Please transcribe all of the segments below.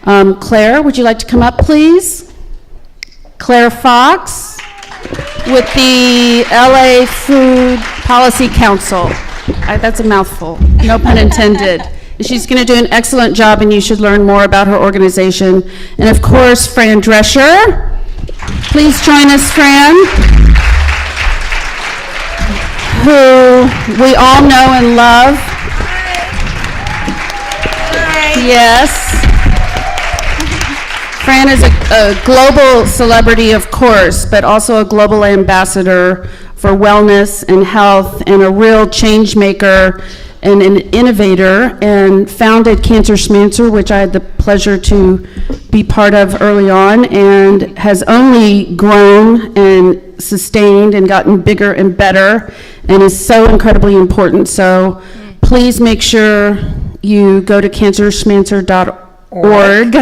Claire, would you like to come up, please? Claire Fox with the LA Food Policy Council. That's a mouthful, no pun intended. She's going to do an excellent job, and you should learn more about her organization. And of course, Fran Drescher. Please join us, Fran, who we all know and love. Hi. Yes. Fran is a global celebrity, of course, but also a global ambassador for wellness and health, and a real change maker and an innovator, and founded Cancer Schmancer, which I had the pleasure to be part of early on, and has only grown and sustained and gotten bigger and better, and is so incredibly important. So please make sure you go to cancerschmancer.org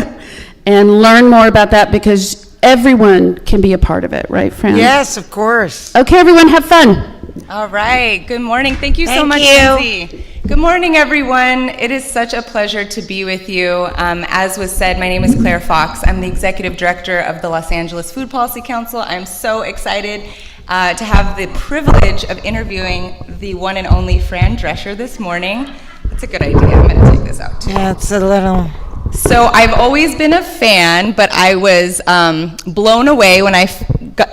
and learn more about that, because everyone can be a part of it, right, Fran? Yes, of course. Okay, everyone, have fun. All right. Good morning. Thank you so Thank much, you. Lindsay. Good morning, everyone. It is such a pleasure to be with you. As was said, my name is Claire Fox. I'm the Executive Director of the Los Angeles Food Policy Council. I'm so excited to have the privilege of interviewing the one and only Fran Drescher this morning. That's a good idea. I'm going to take this out, too. Yeah, it's a little... So I've always been a fan, but I was blown away when I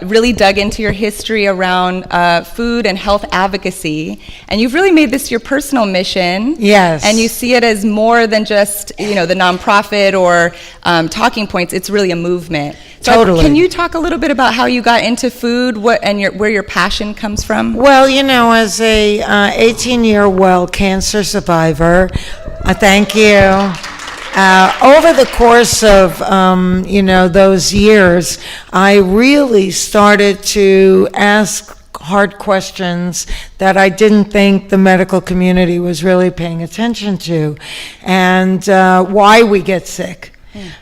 really dug into your history around food and health advocacy. And you've really made this your personal mission. Yes. And you see it as more than just, the nonprofit or talking points. It's really a movement. So Totally. Can you talk a little bit about how you got into food, where your passion comes from? Well, as a 18-year well cancer survivor, thank you. Over the course of, those years, I really started to ask hard questions that I didn't think the medical community was really paying attention to, and why we get sick.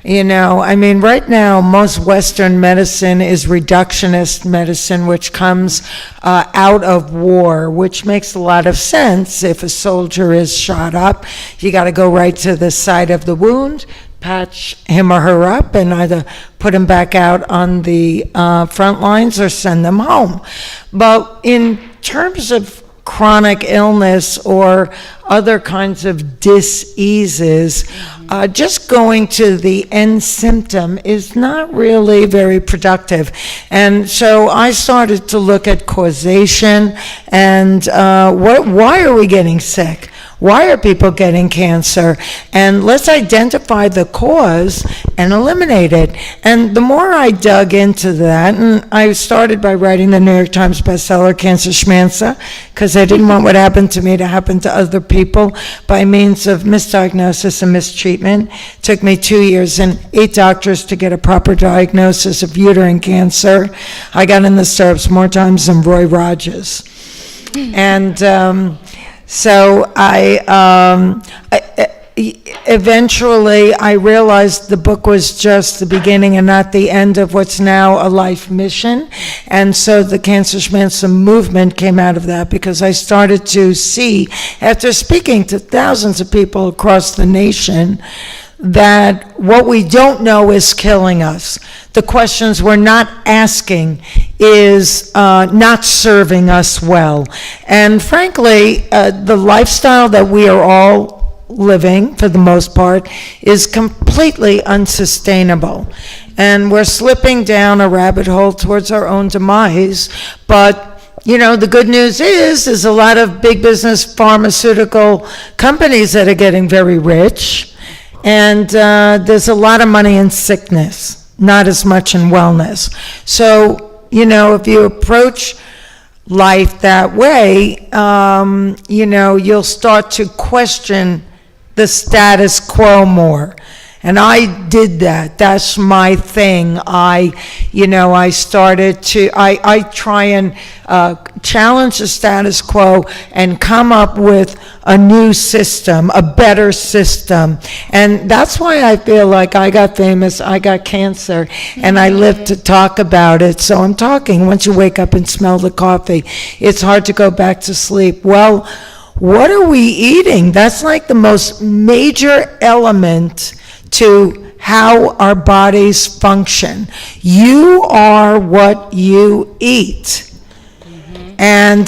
Right now, most Western medicine is reductionist medicine, which comes out of war, which makes a lot of sense. If a soldier is shot up, you got to go right to the site of the wound, patch him or her up, and either put him back out on the front lines or send them home. But in terms of chronic illness or other kinds of diseases, just going to the end symptom is not really very productive. And so I started to look at causation and why are we getting sick? Why are people getting cancer? And let's identify the cause and eliminate it. And the more I dug into that, and I started by writing the New York Times bestseller, Cancer Schmancer, because I didn't want what happened to me to happen to other people by means of misdiagnosis and mistreatment. It took me 2 years and 8 doctors to get a proper diagnosis of uterine cancer. I got in the stirrups more times than Roy Rogers. And so eventually I realized the book was just the beginning and not the end of what's now a life mission. And so the Cancer Schmancer movement came out of that, because I started to see, after speaking to thousands of people across the nation, that what we don't know is killing us. The questions we're not asking is not serving us well. And frankly, the lifestyle that we are all living, for the most part, is completely unsustainable. And we're slipping down a rabbit hole towards our own demise. But the good news is there's a lot of big business pharmaceutical companies that are getting very rich. And there's a lot of money in sickness, not as much in wellness. So, if you approach life that way, you'll start to question the status quo more. And I did that. That's my thing. I started to, I try and challenge the status quo and come up with a new system, a better system. And that's why I feel like I got famous, I got cancer, and I live to talk about it. So I'm talking. Once you wake up and smell the coffee, it's hard to go back to sleep. Well, what are we eating? That's like the most major element to how our bodies function. You are what you eat. And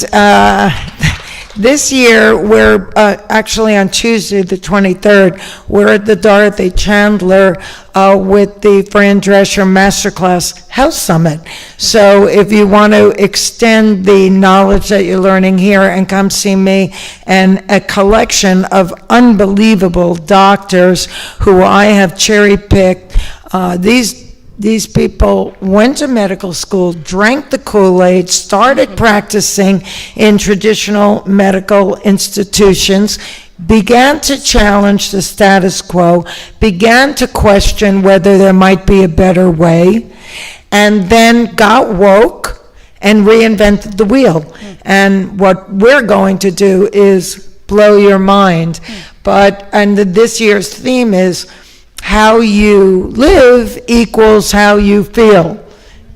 this year, we're actually on Tuesday, the 23rd, we're at the Dorothy Chandler with the Fran Drescher Masterclass Health Summit. So if you want to extend the knowledge that you're learning here and come see me and a collection of unbelievable doctors who I have cherry-picked, these people went to medical school, drank the Kool-Aid, started practicing in traditional medical institutions, began to challenge the status quo, began to question whether there might be a better way, and then got woke and reinvented the wheel. And what we're going to do is blow your mind. And this year's theme is how you live equals how you feel.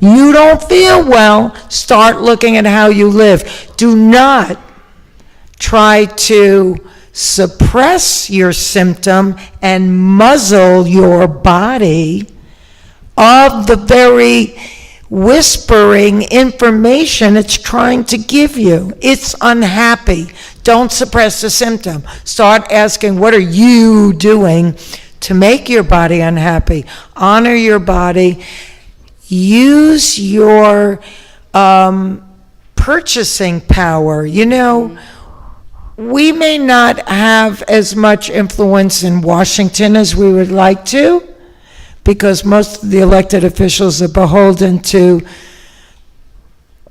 You don't feel well, start looking at how you live. Do not try to suppress your symptom and muzzle your body of the very whispering information it's trying to give you. It's unhappy. Don't suppress the symptom. Start asking, what are you doing to make your body unhappy? Honor your body. Use your purchasing power. You know, we may not have as much influence in Washington as we would like to, because most of the elected officials are beholden to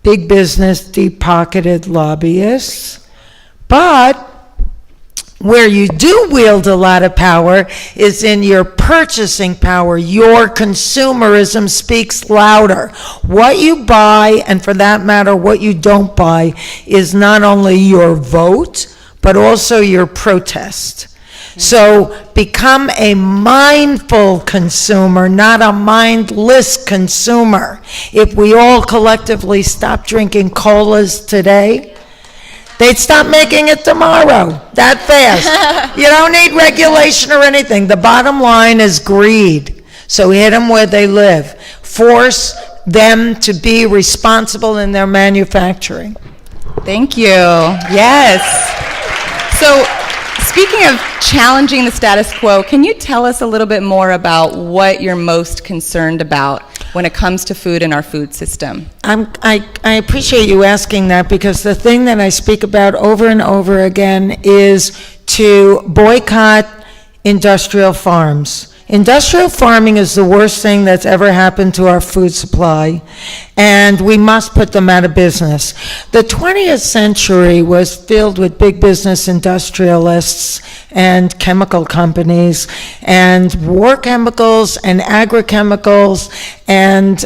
big business, deep-pocketed lobbyists. But where you do wield a lot of power is in your purchasing power. Your consumerism speaks louder. What you buy, and for that matter, what you don't buy, is not only your vote, but also your protest. So become a mindful consumer, not a mindless consumer. If we all collectively stop drinking colas today, they'd stop making it tomorrow, that fast. You don't need regulation or anything. The bottom line is greed. So hit them where they live. Force them to be responsible in their manufacturing. Thank you. Yes. So, speaking of challenging the status quo, can you tell us a little bit more about what you're most concerned about when it comes to food in our food system? I appreciate you asking that, because the thing that I speak about over and over again is to boycott industrial farms. Industrial farming is the worst thing that's ever happened to our food supply, and we must put them out of business. The 20th century was filled with big business industrialists and chemical companies and war chemicals and agrochemicals, and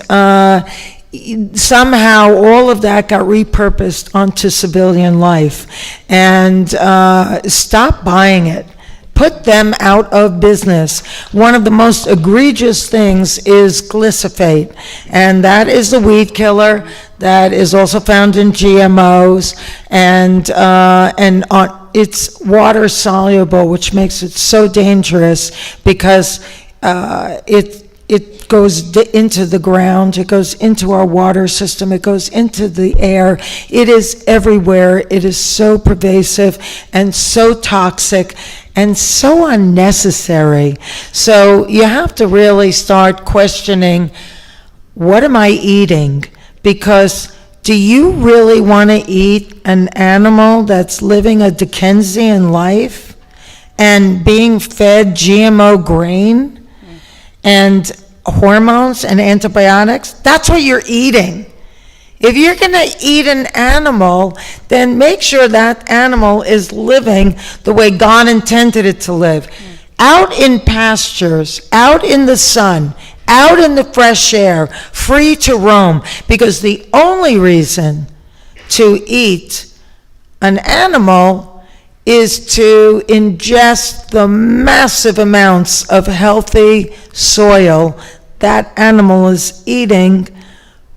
somehow all of that got repurposed onto civilian life. And stop buying it. Put them out of business. One of the most egregious things is glyphosate, and that is the weed killer that is also found in GMOs, and it's water soluble, which makes it so dangerous, because it goes into the ground, it goes into our water system, it goes into the air. It is everywhere. It is so pervasive and so toxic and so unnecessary. So you have to really start questioning, what am I eating? Because do you really want to eat an animal that's living a Dickensian life and being fed GMO grain and hormones and antibiotics? That's what you're eating. If you're going to eat an animal, then make sure that animal is living the way God intended it to live. Out in pastures, out in the sun, out in the fresh air, free to roam. Because the only reason to eat an animal is to ingest the massive amounts of healthy soil that animal is eating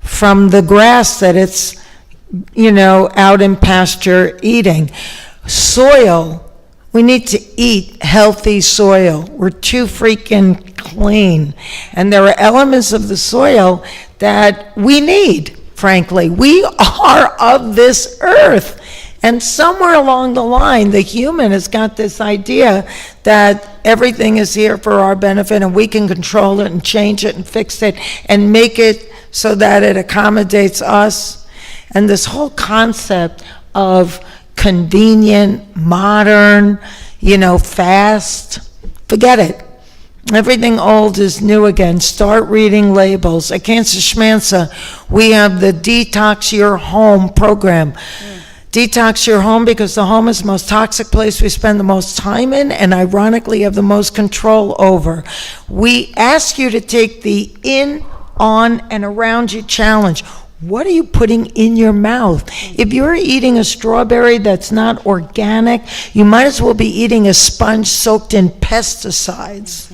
from the grass that it's, out in pasture eating. Soil, We need to eat healthy soil. We're too freaking clean. And there are elements of the soil that we need, frankly. We are of this earth. And somewhere along the line, the human has got this idea that everything is here for our benefit and we can control it and change it and fix it and make it so that it accommodates us. And this whole concept of convenient, modern, fast, forget it. Everything old is new again. Start reading labels. At Cancer Schmancer, we have the Detox Your Home program. Detox your home because the home is the most toxic place we spend the most time in and ironically have the most control over. We ask you to take the in, on, and around you challenge. What are you putting in your mouth? If you're eating a strawberry that's not organic, you might as well be eating a sponge soaked in pesticides.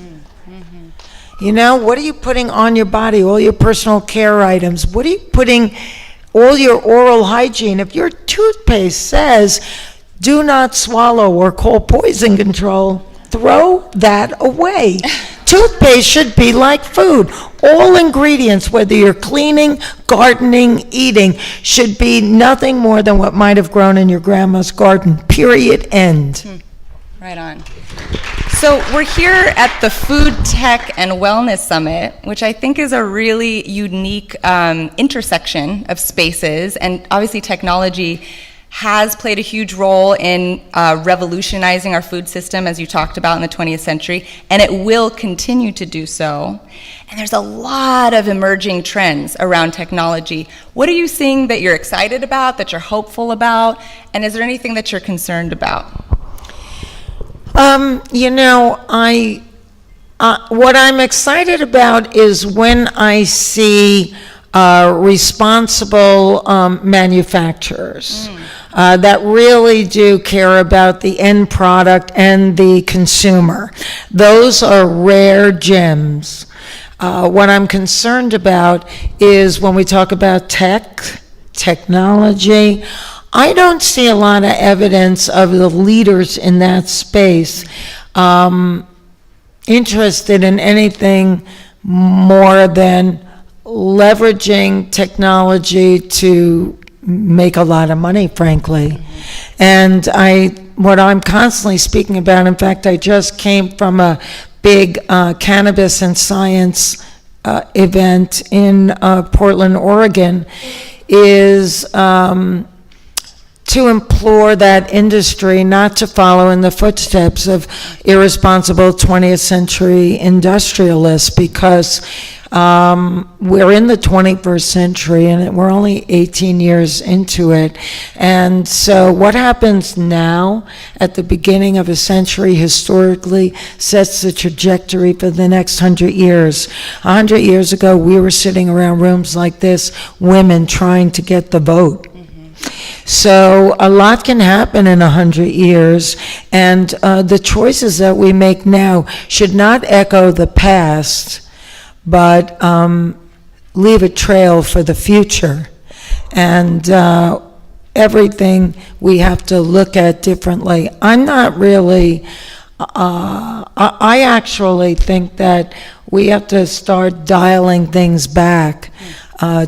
What are you putting on your body? All your personal care items. What are you putting, all your oral hygiene? If your toothpaste says, do not swallow or call poison control, throw that away. Toothpaste should be like food. All ingredients, whether you're cleaning, gardening, eating, should be nothing more than what might have grown in your grandma's garden, period, end. Right on. So we're here at the Food Tech and Wellness Summit, which I think is a really unique intersection of spaces, and obviously technology has played a huge role in revolutionizing our food system, as you talked about, in the 20th century, and it will continue to do so. And there's a lot of emerging trends around technology. What are you seeing that you're excited about, that you're hopeful about, and is there anything that you're concerned about? What I'm excited about is when I see responsible manufacturers that really do care about the end product and the consumer. Those are rare gems. What I'm concerned about is when we talk about technology, I don't see a lot of evidence of the leaders in that space interested in anything more than leveraging technology to make a lot of money, frankly. And what I'm constantly speaking about, in fact, I just came from a big cannabis and science event in Portland, Oregon, is to implore that industry not to follow in the footsteps of irresponsible 20th century industrialists, because we're in the 21st century and we're only 18 years into it. And so what happens now at the beginning of a century historically sets the trajectory for the next 100 years. 100 years ago, we were sitting around rooms like this, women trying to get the vote. So a lot can happen in 100 years, and the choices that we make now should not echo the past, but leave a trail for the future. And everything we have to look at differently. I'm not really, I actually think that we have to start dialing things back.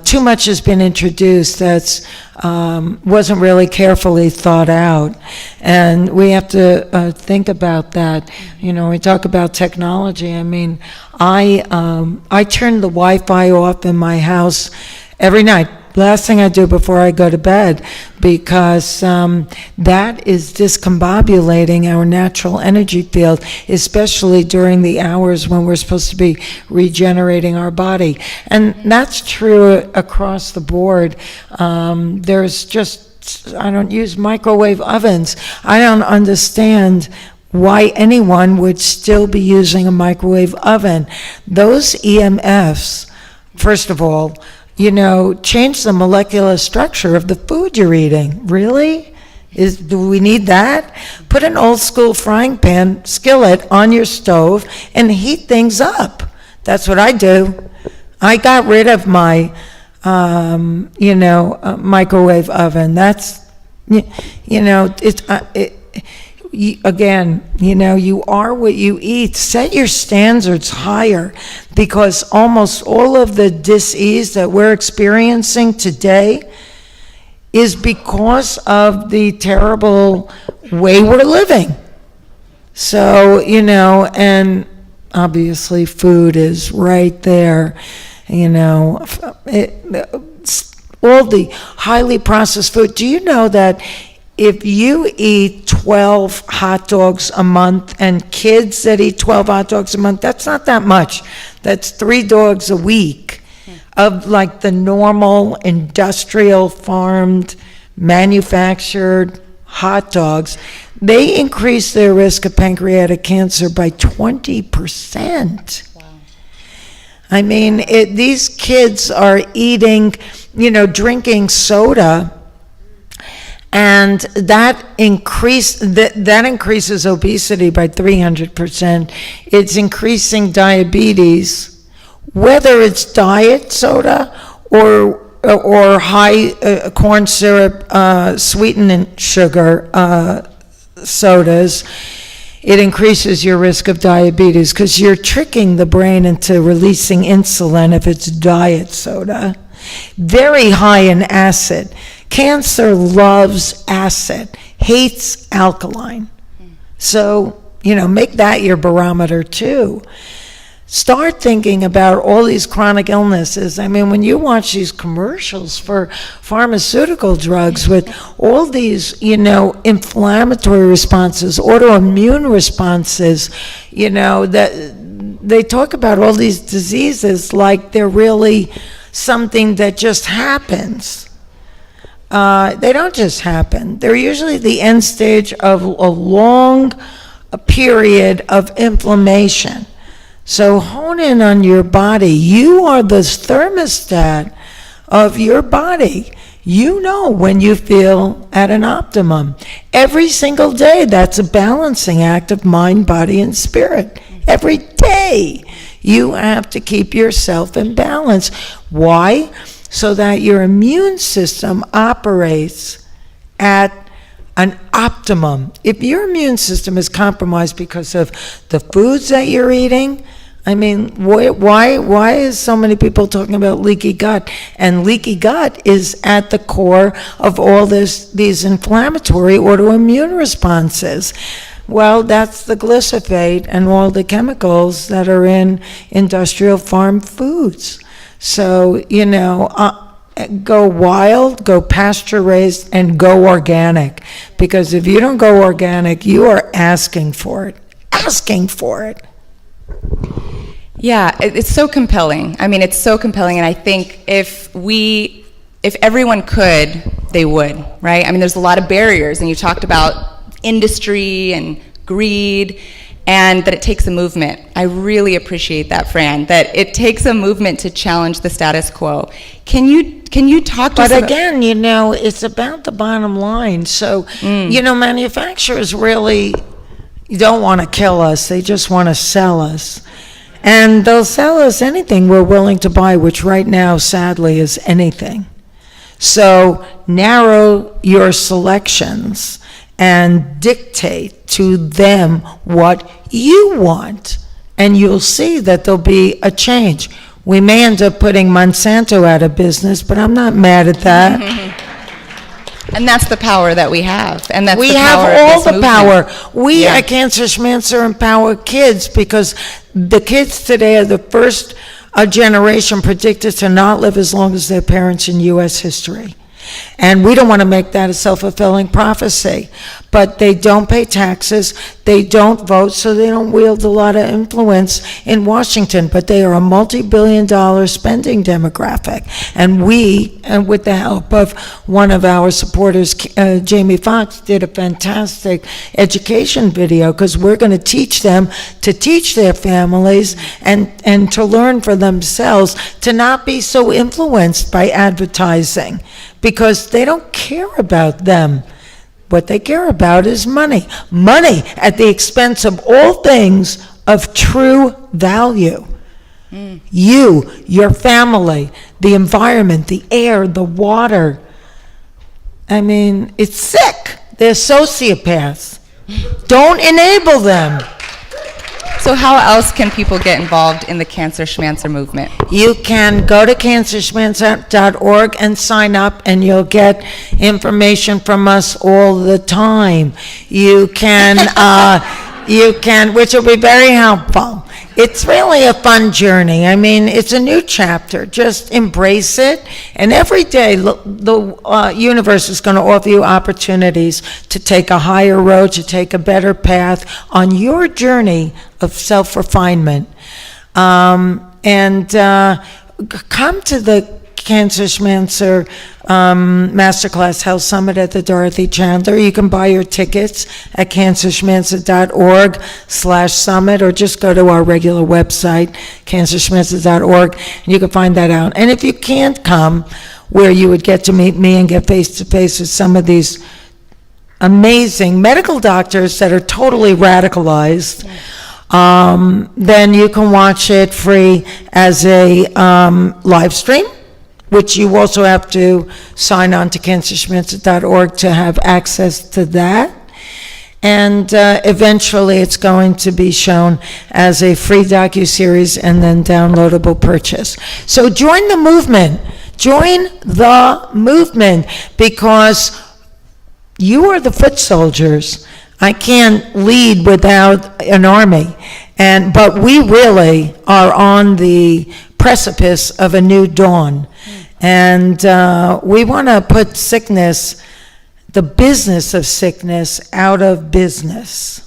Too much has been introduced that's wasn't really carefully thought out, and we have to think about that. We talk about technology. I mean, I turn the Wi-Fi off in my house every night. Last thing I do before I go to bed, because that is discombobulating our natural energy field, especially during the hours when we're supposed to be regenerating our body. And that's true across the board. There's just, I don't use microwave ovens. I don't understand why anyone would still be using a microwave oven. Those EMFs, first of all, change the molecular structure of the food you're eating. Really? Do we need that? Put an old school frying pan skillet on your stove and heat things up. That's what I do. I got rid of my, microwave oven. That's, again, you are what you eat. Set your standards higher, because almost all of the dis-ease that we're experiencing today is because of the terrible way we're living. So, and obviously food is right there, all the highly processed food. Do you know that if you eat 12 hot dogs a month, and kids that eat 12 hot dogs a month, that's not that much. That's 3 dogs a week of like the normal industrial farmed, manufactured hot dogs. They increase their risk of pancreatic cancer by 20%. Wow. I mean, these kids are eating, drinking soda, and that increases obesity by 300%. It's increasing diabetes, whether it's diet soda or high corn syrup, sweetened sugar sodas. It increases your risk of diabetes because you're tricking the brain into releasing insulin if it's diet soda. Very high in acid. Cancer loves acid, hates alkaline. So, make that your barometer too. Start thinking about all these chronic illnesses. I mean, when you watch these commercials for pharmaceutical drugs with all these, inflammatory responses, autoimmune responses, that they talk about all these diseases like they're really something that just happens. They don't just happen. They're usually the end stage of a long period of inflammation. So hone in on your body. You are the thermostat of your body. You know when you feel at an optimum. Every single day, that's a balancing act of mind, body, and spirit. Every day, you have to keep yourself in balance. Why? So that your immune system operates at an optimum. If your immune system is compromised because of the foods that you're eating, I mean, why is so many people talking about leaky gut? And leaky gut is at the core of all these inflammatory autoimmune responses. Well, that's the glyphosate and all the chemicals that are in industrial farm foods. So, go wild, go pasture raised, and go organic. Because if you don't go organic, you are asking for it. Yeah, it's so compelling. I mean, it's so compelling, and I think if everyone could, they would, right? I mean, there's a lot of barriers, and you talked about industry and greed, and that it takes a movement. I really appreciate that, Fran, that it takes a movement to challenge the status quo. Can you talk to us But again, it's about the bottom line. So, manufacturers really don't want to kill us. They just want to sell us. And they'll sell us anything we're willing to buy, which right now, sadly, is anything. So narrow your selections and dictate to them what you want, and you'll see that there'll be a change. We may end up putting Monsanto out of business, but I'm not mad at that. And that's the power that we have. And that's We the have power all of the this power. movement. We Yeah. at Cancer Schmancer empower kids, because the kids today are the first generation predicted to not live as long as their parents in U.S. history. And we don't want to make that a self-fulfilling prophecy. But they don't pay taxes, they don't vote, so they don't wield a lot of influence in Washington. But they are a multi-billion-dollar spending demographic. And we, and with the help of one of our supporters, Jamie Foxx, did a fantastic education video, because we're going to teach them to teach their families and to learn for themselves to not be so influenced by advertising, because they don't care about them. What they care about is money. Money at the expense of all things of true value. You, your family, the environment, the air, the water. I mean, it's sick. They're sociopaths. Don't enable them. So how else can people get involved in the Cancer Schmancer movement? You can go to cancerschmancer.org and sign up, and you'll get information from us all the time. You can, which will be very helpful. It's really a fun journey. I mean, it's a new chapter. Just embrace it. And every day, the universe is going to offer you opportunities to take a higher road, to take a better path on your journey of self-refinement. Come to the Cancer Schmancer Masterclass Health Summit at the Dorothy Chandler. You can buy your tickets at cancerschmancer.org/summit, or just go to our regular website, cancerschmancer.org, and you can find that out. And if you can't come, where you would get to meet me and get face-to-face with some of these amazing medical doctors that are totally radicalized, then you can watch it free as a live stream, which you also have to sign on to cancerschmancer.org to have access to that. And eventually it's going to be shown as a free docuseries and then downloadable purchase. So join the movement. Join the movement, because you are the foot soldiers. I can't lead without an army. But we really are on the precipice of a new dawn. And we want to put sickness, the business of sickness, out of business.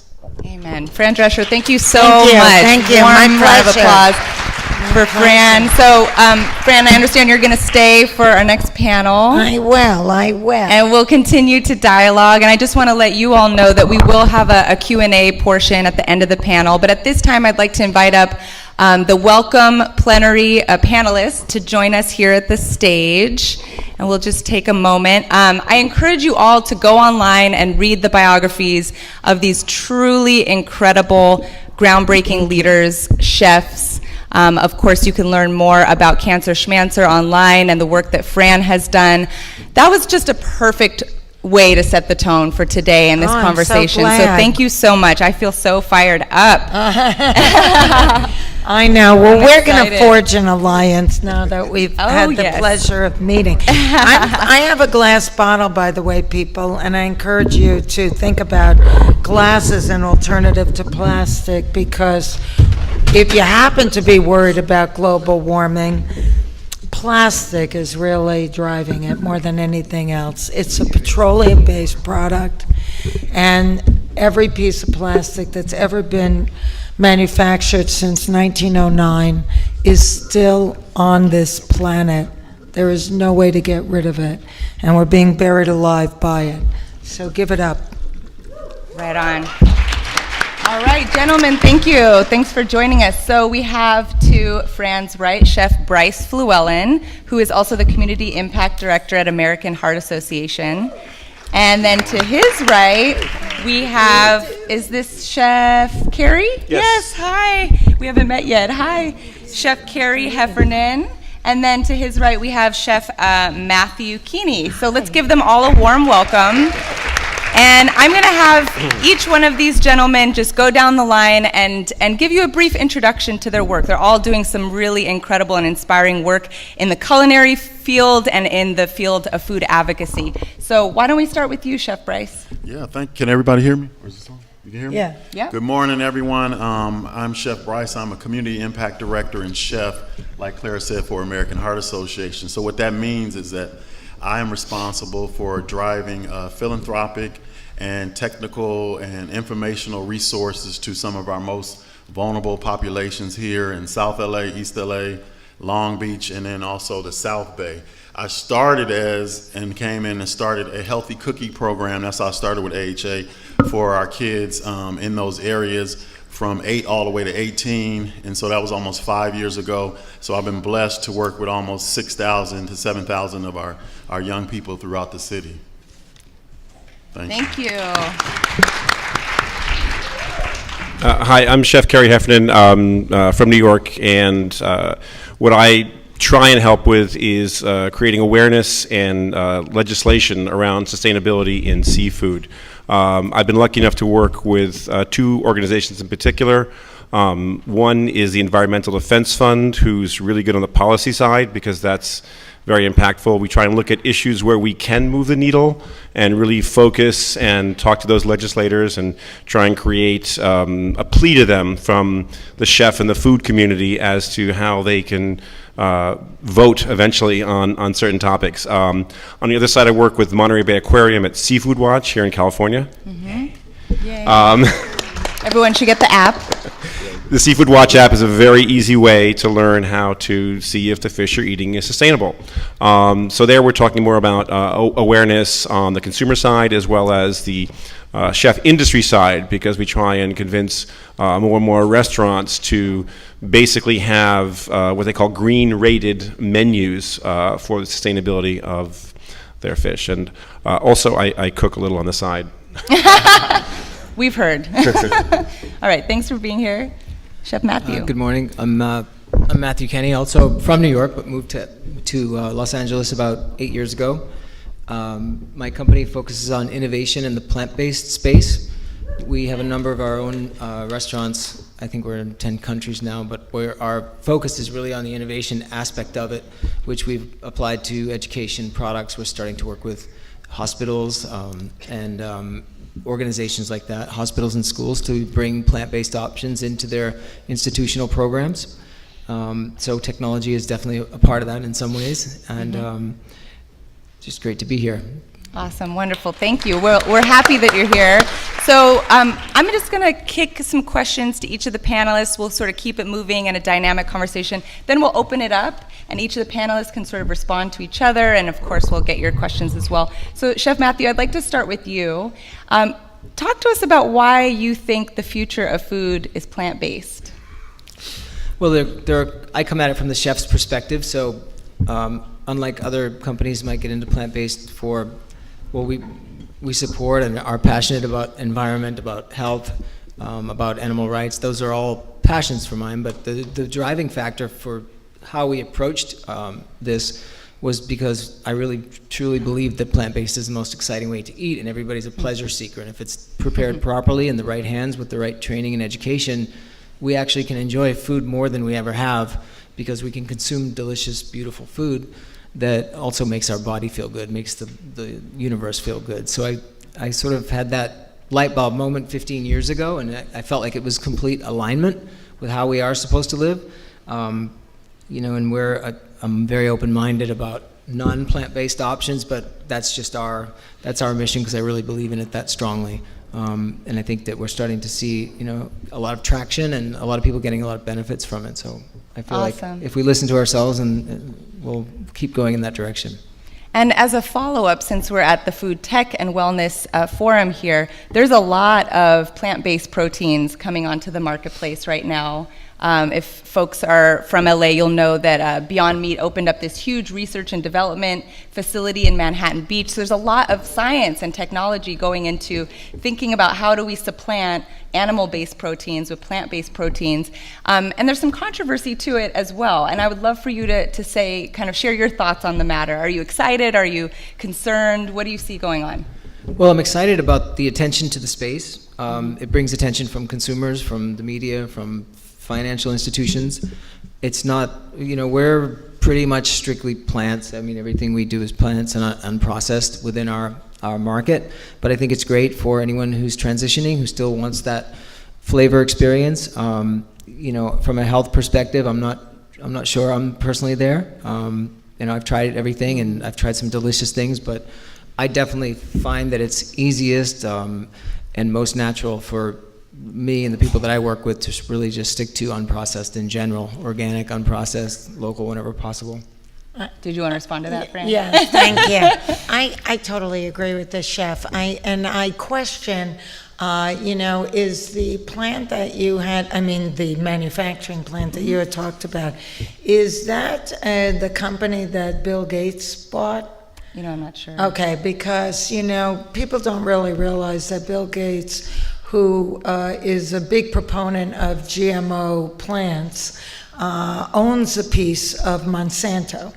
Amen. Fran Drescher, thank you so Thank you. much. Thank you. Warm My round of pleasure. applause for Fran. So, Fran, I understand you're going to stay for our next panel. I will. And we'll continue to dialogue. And I just want to let you all know that we will have a Q&A portion at the end of the panel. But at this time, I'd like to invite up the Welcome Plenary panelists to join us here at the stage. And we'll just take a moment. I encourage you all to go online and read the biographies of these truly incredible, groundbreaking leaders, chefs. Of course, you can learn more about Cancer Schmancer online and the work that Fran has done. That was just a perfect way to set the tone for today in this conversation. I'm so so glad. Thank you so much. I feel so fired up. I know. Well, I'm we're going to excited. forge an alliance now that we've had the yes. pleasure of meeting. I have a glass bottle, by the way, people, and I encourage you to think about glass as an alternative to plastic, because if you happen to be worried about global warming, plastic is really driving it more than anything else. It's a petroleum-based product, and every piece of plastic that's ever been manufactured since 1909 is still on this planet. There is no way to get rid of it, and we're being buried alive by it. So give it up. Right on. All right, gentlemen, thank you. Thanks for joining us. So we have to Fran's right, Chef Bryce Fluellen, who is also the Community Impact Director at American Heart Association. And then to his right, we have, is this Chef Carrie? Yes, hi. We haven't met yet. Hi, Chef Carrie Heffernan. And then to his right, we have Chef Matthew Keeney. So let's give them all a warm welcome. And I'm going to have each one of these gentlemen just go down the line and give you a brief introduction to their work. They're all doing some really incredible and inspiring work in the culinary field and in the field of food advocacy. So why don't we start with you, Chef Bryce? Yeah, can everybody hear me? Or is this on? You can hear me? Yeah. Yeah. Good morning, everyone. I'm Chef Bryce. I'm a Community Impact Director and Chef, like Clara said, for American Heart Association. So what that means is that I am responsible for driving philanthropic and technical and informational resources to some of our most vulnerable populations here in South LA, East LA, Long Beach, and then also the South Bay. I started came in and started a healthy cookie program. That's how I started with AHA for our kids in those areas from 8 all the way to 18. And so that was almost 5 years ago. So I've been blessed to work with almost 6,000 to 7,000 of our young people throughout the city. Thank you. Hi, I'm Chef Kerry Heffernan from New York, and what I try and help with is creating awareness and legislation around sustainability in seafood. I've been lucky enough to work with two organizations in particular. One is the Environmental Defense Fund, who's really good on the policy side because that's very impactful. We try and look at issues where we can move the needle and really focus and talk to those legislators and try and create a plea to them from the chef and the food community as to how they can vote eventually on certain topics. On the other side, I work with Monterey Bay Aquarium at Seafood Watch here in California. Everyone should get the app. The Seafood Watch app is a very easy way to learn how to see if the fish you're eating is sustainable. So there we're talking more about awareness on the consumer side as well as the chef industry side, because we try and convince more and more restaurants to basically have what they call green rated menus for the sustainability of their fish. And also I cook a little on the side. We've heard. All right, thanks for being here. Chef Matthew. Good morning. I'm Matthew Kenny, also from New York, but moved to Los Angeles about 8 years ago. My company focuses on innovation in the plant-based space. We have a number of our own restaurants. I think we're in 10 countries now, but our focus is really on the innovation aspect of it, which we've applied to education products. We're starting to work with hospitals and organizations like that, hospitals and schools, to bring plant-based options into their institutional programs. So technology is definitely a part of that in some ways, and just great to be here. Awesome, wonderful, thank you. We're happy that you're here. So I'm just gonna kick some questions to each of the panelists. We'll sort of keep it moving in a dynamic conversation. Then we'll open it up, and each of the panelists can sort of respond to each other, and of course we'll get your questions as well. So Chef Matthew, I'd like to start with you. Talk to us about why you think the future of food is plant-based. Well, I come at it from the chef's perspective, so unlike other companies might get into plant-based for, well, we support and are passionate about environment, about health, about animal rights. Those are all passions for mine, but the driving factor for how we approached this was because I really truly believe that plant-based is the most exciting way to eat, and everybody's a pleasure seeker, and if it's prepared properly in the right hands with the right training and education, we actually can enjoy food more than we ever have, because we can consume delicious, beautiful food that also makes our body feel good, makes the universe feel good. So I sort of had that light bulb moment 15 years ago, and I felt like it was complete alignment with how we are supposed to live. And I'm very open-minded about non-plant-based options, but that's our mission, because I really believe in it that strongly. And I think that we're starting to see, a lot of traction and a lot of people getting a lot of benefits from it. So I feel like if we listen to ourselves, and we'll keep going in that direction. And as a follow-up, since we're at the Food Tech and Wellness Forum here, there's a lot of plant-based proteins coming onto the marketplace right now. If folks are from LA, you'll know that Beyond Meat opened up this huge research and development facility in Manhattan Beach. So there's a lot of science and technology going into thinking about how do we supplant animal-based proteins with plant-based proteins. And there's some controversy to it as well. And I would love for you to say, kind of share your thoughts on the matter. Are you excited? Are you concerned? What do you see going on? Well, I'm excited about the attention to the space. It brings attention from consumers, from the media, from financial institutions. It's not, we're pretty much strictly plants. I mean, everything we do is plants and unprocessed within our market. But I think it's great for anyone who's transitioning, who still wants that flavor experience. From a health perspective, I'm not sure I'm personally there. I've tried everything, and I've tried some delicious things, but I definitely find that it's easiest and most natural for me and the people that I work with to really just stick to unprocessed in general, organic, unprocessed, local, whenever possible. Did you want to respond to that, Fran? Yes, thank you. I totally agree with the chef. I question, is the plant that you had, the manufacturing plant that you had talked about, is that the company that Bill Gates bought? I'm not sure. Okay, because, people don't really realize that Bill Gates, who is a big proponent of GMO plants, owns a piece of Monsanto.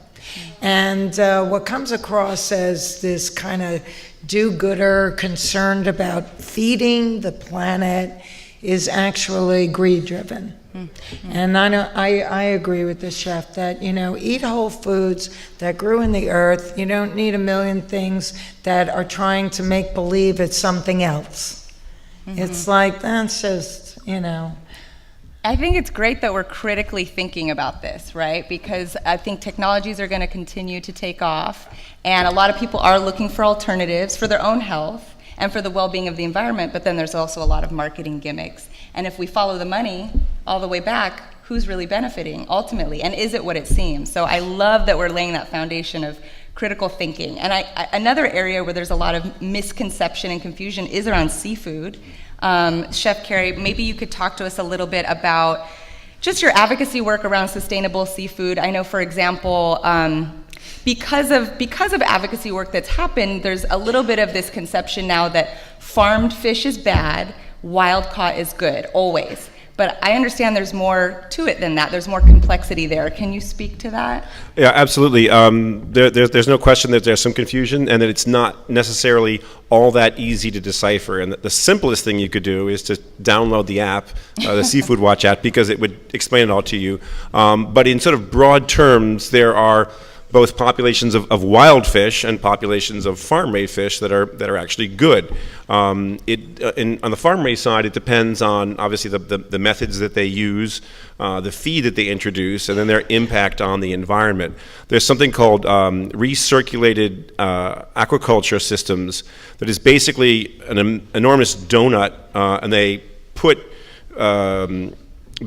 And what comes across as this kind of do-gooder concerned about feeding the planet is actually greed-driven. And I agree with the chef that, eat whole foods that grew in the earth. You don't need a million things that are trying to make believe it's something else. It's like, that's just, I think it's great that we're critically thinking about this, right? Because I think technologies are going to continue to take off, and a lot of people are looking for alternatives for their own health and for the well-being of the environment, but then there's also a lot of marketing gimmicks. And if we follow the money all the way back, who's really benefiting ultimately? And is it what it seems? So I love that we're laying that foundation of critical thinking. And another area where there's a lot of misconception and confusion is around seafood. Chef Carey, maybe you could talk to us a little bit about just your advocacy work around sustainable seafood. I know, for example, because of advocacy work that's happened, there's a little bit of this conception now that farmed fish is bad, wild caught is good, always. But I understand there's more to it than that. There's more complexity there. Can you speak to that? Yeah, absolutely. There's no question that there's some confusion and that it's not necessarily all that easy to decipher. And the simplest thing you could do is to download the app, the Seafood Watch app, because it would explain it all to you. But in sort of broad terms, there are both populations of wild fish and populations of farm-raised fish that are actually good. On the farm-raised side, it depends on obviously the methods that they use, the feed that they introduce, and then their impact on the environment. There's something called recirculated aquaculture systems that is basically an enormous donut, and they put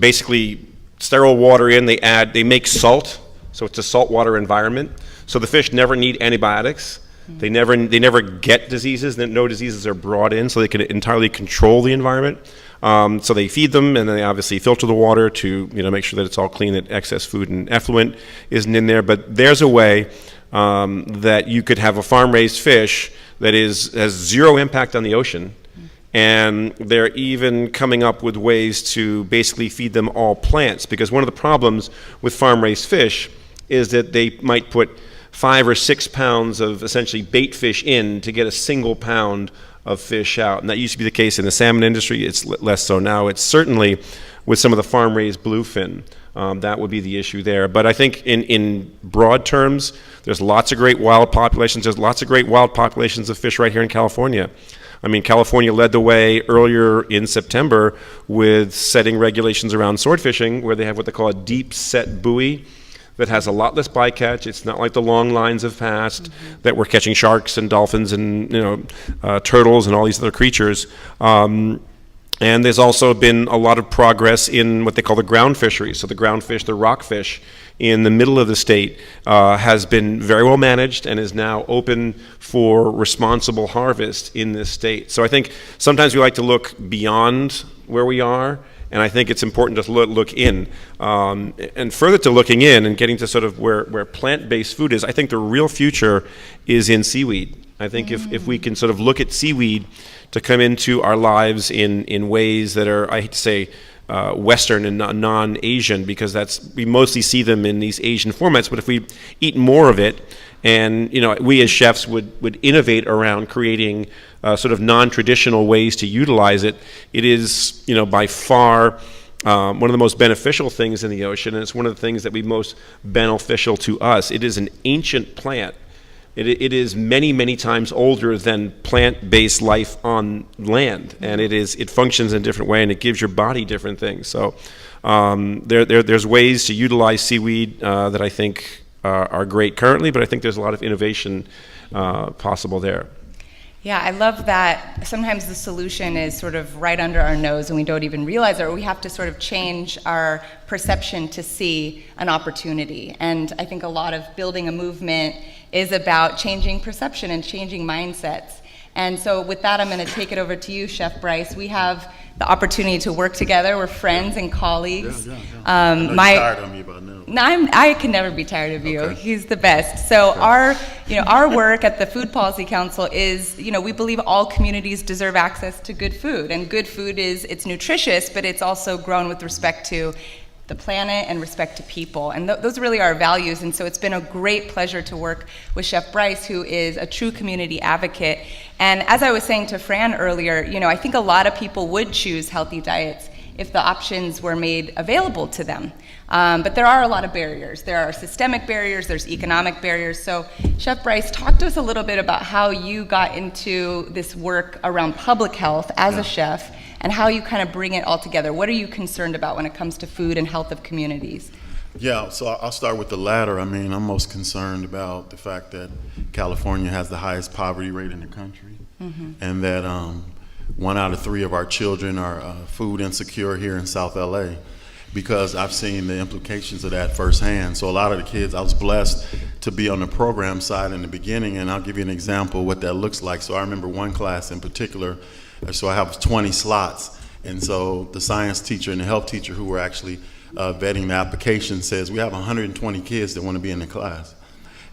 basically sterile water in. They make salt. So it's a saltwater environment. So the fish never need antibiotics. They never get diseases. No diseases are brought in, so they can entirely control the environment. So they feed them, and then they obviously filter the water to make sure that it's all clean, that excess food and effluent isn't in there. But there's a way that you could have a farm-raised fish that has zero impact on the ocean. And they're even coming up with ways to basically feed them all plants, because one of the problems with farm-raised fish is that they might put 5 or 6 pounds of essentially bait fish in to get a single pound of fish out. And that used to be the case in the salmon industry. It's less so now. It's certainly with some of the farm-raised bluefin. That would be the issue there. But I think in broad terms, there's lots of great wild populations. There's lots of great wild populations of fish right here in California. I mean, California led the way earlier in September with setting regulations around sword fishing, where they have what they call a deep set buoy that has a lot less bycatch. It's not like the long lines of past that were catching sharks and dolphins and turtles and all these other creatures. And there's also been a lot of progress in what they call the ground fisheries. So the ground fish, the rockfish in the middle of the state has been very well managed and is now open for responsible harvest in this state. So I think sometimes we like to look beyond where we are, and I think it's important to look in. And further to looking in and getting to sort of where plant-based food is, I think the real future is in seaweed. I think if we can sort of look at seaweed to come into our lives in ways that are, I hate to say, Western and non-Asian, because we mostly see them in these Asian formats. But if we eat more of it, and we as chefs would innovate around creating sort of non-traditional ways to utilize it, it is by far one of the most beneficial things in the ocean, and it's one of the things that be most beneficial to us. It is an ancient plant. It is many, many times older than plant-based life on land, and it functions in a different way, and it gives your body different things. So there's ways to utilize seaweed that I think are great currently, but I think there's a lot of innovation possible there. Yeah, I love that sometimes the solution is sort of right under our nose and we don't even realize it, or we have to sort of change our perception to see an opportunity. And I think a lot of building a movement is about changing perception and changing mindsets. And so with that, I'm going to take it over to you, Chef Bryce. We have the opportunity to work together. We're friends and colleagues. Yeah. I know you're tired of me, but no. No, I can never be tired of you. Okay. He's the best. So our work at the Food Policy Council is, we believe all communities deserve access to good food, and good food it's nutritious, but it's also grown with respect to the planet and respect to people. And those really are our values. And so it's been a great pleasure to work with Chef Bryce, who is a true community advocate. And as I was saying to Fran earlier, I think a lot of people would choose healthy diets if the options were made available to them. But there are a lot of barriers. There are systemic barriers, there's economic barriers. So Chef Bryce, talk to us a little bit about how you got into this work around public health as a chef, and how you kind of bring it all together. What are you concerned about when it comes to food and health of communities? Yeah, so I'll start with the latter. I mean, I'm most concerned about the fact that California has the highest poverty rate in the country, and that 1 out of 3 of our children are food insecure here in South LA, because I've seen the implications of that firsthand. So a lot of the kids, I was blessed to be on the program side in the beginning, and I'll give you an example of what that looks like. So I remember one class in particular, so I have 20 slots, and so the science teacher and the health teacher who were actually vetting the application says, we have 120 kids that want to be in the class.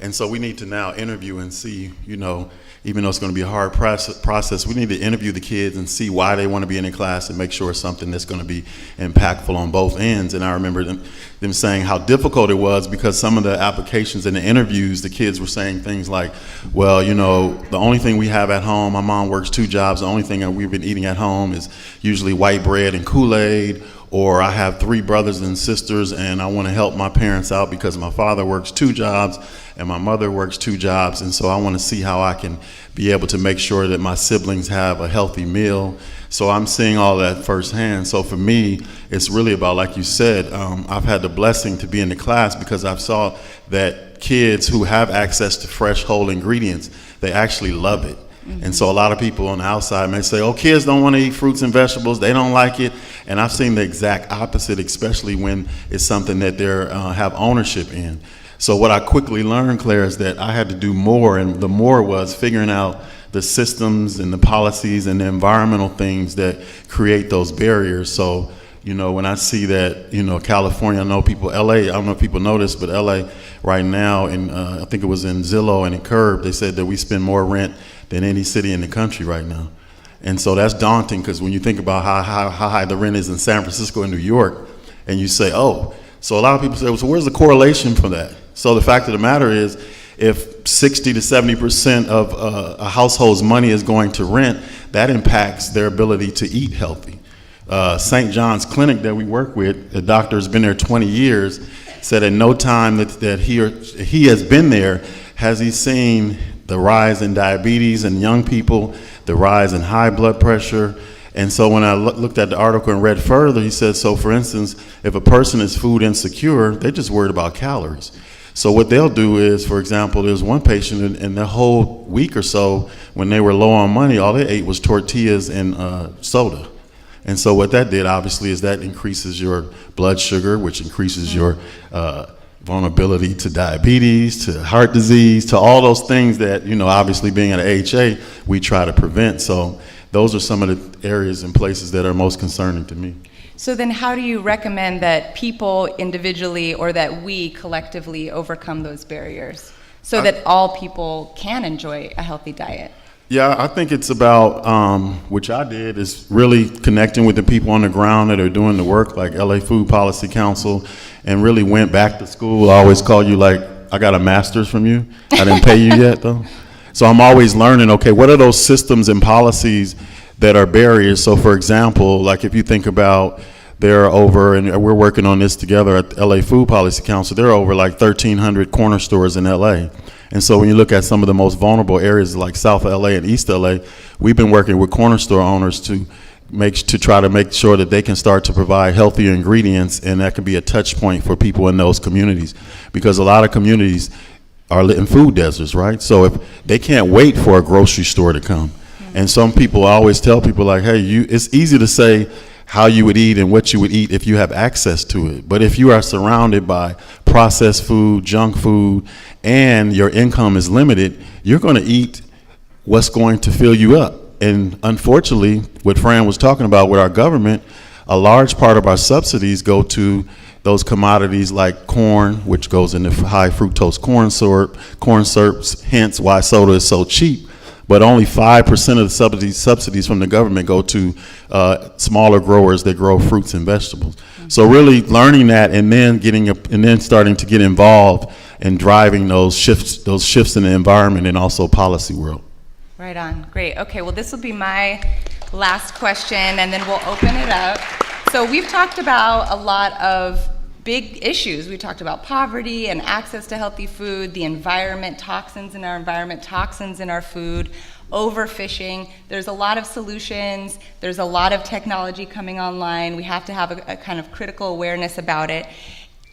And so we need to now interview and see, even though it's going to be a hard process, we need to interview the kids and see why they want to be in the class and make sure it's something that's going to be impactful on both ends. And I remember them saying how difficult it was, because some of the applications and the interviews, the kids were saying things like, well, the only thing we have at home, my mom works 2 jobs, the only thing that we've been eating at home is usually white bread and Kool-Aid, or I have 3 brothers and sisters and I want to help my parents out because my father works 2 jobs and my mother works 2 jobs, and so I want to see how I can be able to make sure that my siblings have a healthy meal. So I'm seeing all that firsthand. So for me, it's really about, like you said, I've had the blessing to be in the class because I've saw that kids who have access to fresh, whole ingredients, they actually love it. And so a lot of people on the outside may say, oh, kids don't want to eat fruits and vegetables, they don't like it. And I've seen the exact opposite, especially when it's something that they have ownership in. So what I quickly learned, Claire, is that I had to do more, and the more was figuring out the systems and the policies and the environmental things that create those barriers. So, when I see that, California, I know people, LA, I don't know if people know this, but LA right now, and I think it was in Zillow and in Curb, they said that we spend more rent than any city in the country right now. And so that's daunting, because when you think about how high the rent is in San Francisco and New York, and you say, oh, so a lot of people say, well, so where's the correlation for that? So the fact of the matter is, if 60 to 70% of a household's money is going to rent, that impacts their ability to eat healthy. St. John's Clinic that we work with, the doctor has been there 20 years, said at no time that he has been there has he seen the rise in diabetes in young people, the rise in high blood pressure. And so when I looked at the article and read further, he said, so for instance, if a person is food insecure, they're just worried about calories. So what they'll do is, for example, there's one patient in the whole week or so, when they were low on money, all they ate was tortillas and soda. And so what that did, obviously, is that increases your blood sugar, which increases your vulnerability to diabetes, to heart disease, to all those things that, obviously being at AHA, we try to prevent. So those are some of the areas and places that are most concerning to me. So then how do you recommend that people individually, or that we collectively, overcome those barriers so that all people can enjoy a healthy diet? Yeah, I think it's about, which I did, is really connecting with the people on the ground that are doing the work, like LA Food Policy Council, and really went back to school. I always call you like, I got a master's from you. I didn't pay you yet, though. So I'm always learning, okay, what are those systems and policies that are barriers? So for example, like if you think about, there are over, and we're working on this together at LA Food Policy Council, there are over like 1,300 corner stores in LA. And so when you look at some of the most vulnerable areas like South LA and East LA, we've been working with corner store owners to try to make sure that they can start to provide healthier ingredients, and that can be a touch point for people in those communities. Because a lot of communities are in food deserts, right? So if they can't wait for a grocery store to come. And some people, I always tell people like, hey, it's easy to say how you would eat and what you would eat if you have access to it. But if you are surrounded by processed food, junk food, and your income is limited, you're going to eat what's going to fill you up. And unfortunately, what Fran was talking about with our government, a large part of our subsidies go to those commodities like corn, which goes into high fructose corn syrups, hence why soda is so cheap. but only 5% of the subsidies from the government go to smaller growers that grow fruits and vegetables. So really learning that, and then starting to get involved in driving those shifts in the environment and also policy world. Right on. Great. Okay, well, this will be my last question, and then we'll open it up. So we've talked about a lot of big issues. We talked about poverty and access to healthy food, the environment, toxins in our environment, toxins in our food, overfishing. There's a lot of solutions. There's a lot of technology coming online. We have to have a kind of critical awareness about it.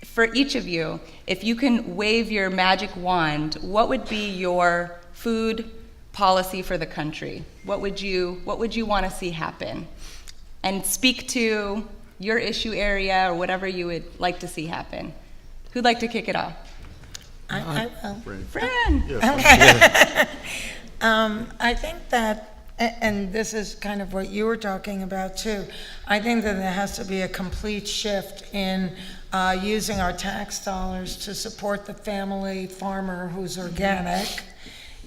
For each of you, if you can wave your magic wand, what would be your food policy for the country? What would you want to see happen? And speak to your issue area or whatever you would like to see happen. Who'd like to kick it off? I will. Fran. I think that, and this is kind of what you were talking about too, I think that there has to be a complete shift in using our tax dollars to support the family farmer who's organic,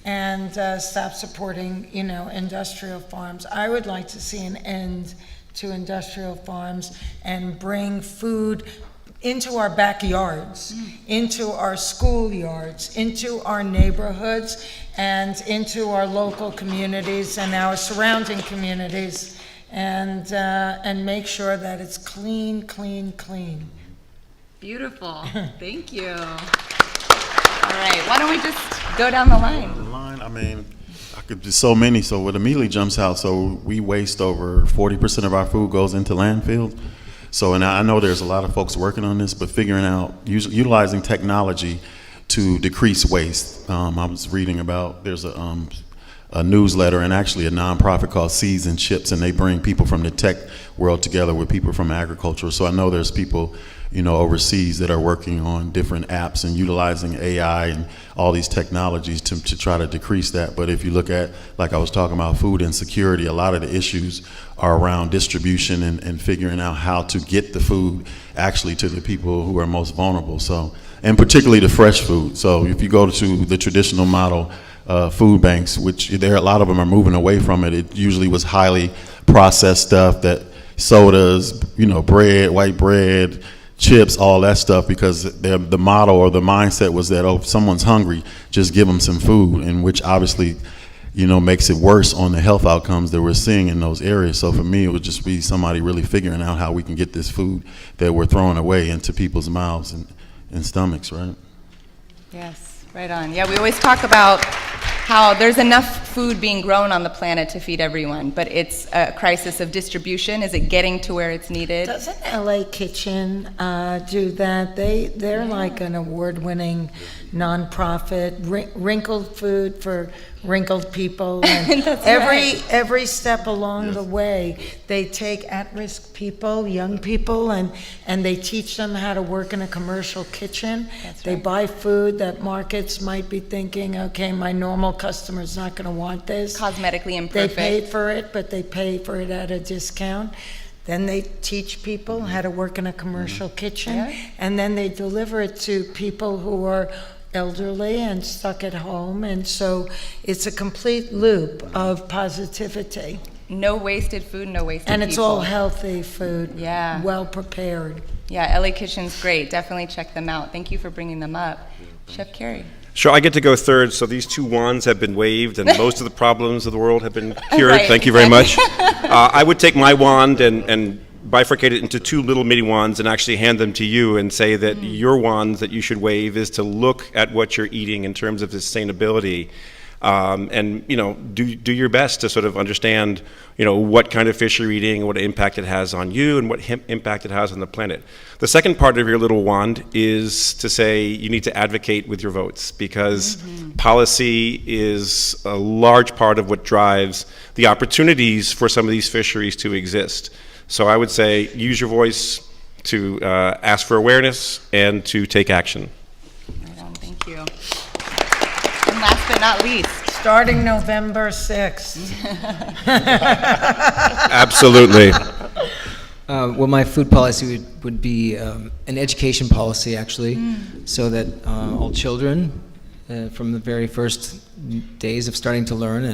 and stop supporting, industrial farms. I would like to see an end to industrial farms and bring food into our backyards, into our schoolyards, into our neighborhoods, and into our local communities and our surrounding communities, and make sure that it's clean, clean, clean. Beautiful. Thank you. All right, why don't we just go down the line? I could do so many, so what immediately jumps out, so we waste over 40% of our food goes into landfills. So, and I know there's a lot of folks working on this, but figuring out, utilizing technology to decrease waste. I was reading about, there's a newsletter and actually a nonprofit called Seeds and Chips, and they bring people from the tech world together with people from agriculture. So I know there's people, overseas that are working on different apps and utilizing AI and all these technologies to try to decrease that. But if you look at, like I was talking about, food insecurity, a lot of the issues are around distribution and figuring out how to get the food actually to the people who are most vulnerable. So, and particularly the fresh food. So if you go to the traditional model food banks, which a lot of them are moving away from it, it usually was highly processed stuff, that sodas, bread, white bread, chips, all that stuff, because the model or the mindset was that, if someone's hungry, just give them some food, and which obviously, makes it worse on the health outcomes that we're seeing in those areas. So for me, it would just be somebody really figuring out how we can get this food that we're throwing away into people's mouths and stomachs, right? Yes, right on. Yeah, we always talk about how there's enough food being grown on the planet to feed everyone, but it's a crisis of distribution. Is it getting to where it's needed? Doesn't LA Kitchen do that? They're like an award-winning nonprofit, wrinkled food for wrinkled people. And every step along the way, they take at-risk people, young people, and they teach them how to work in a commercial kitchen. They buy food that markets might be thinking, okay, my normal customer's not going to want this. Cosmetically imperfect. They pay for it, but they pay for it at a discount. Then they teach people how to work in a commercial kitchen, and then they deliver it to people who are elderly and stuck at home. And so it's a complete loop of positivity. No wasted food, no wasted people. And it's all healthy food, Yeah. well prepared. Yeah, LA Kitchen's great. Definitely check them out. Thank you for bringing them up. Chef Carey. Sure, I get to go third. So these two wands have been waved, and most of the problems of the world have been cured. Right, Thank you very much. I would take my wand and bifurcate it into two little mini wands and actually hand them to you and say that your wands that you should wave is to look at what you're eating in terms of sustainability. And do your best to sort of understand what kind of fish you're eating, what impact it has on you, and what impact it has on the planet. The second part of your little wand is to say you need to advocate with your votes, because policy is a large part of what drives the opportunities for some of these fisheries to exist. So I would say use your voice to ask for awareness and to take action. Right on, thank you. And last but not least, Starting November 6th. Absolutely. Well, my food policy would be an education policy, actually, so that all children, from the very first days of starting to learn,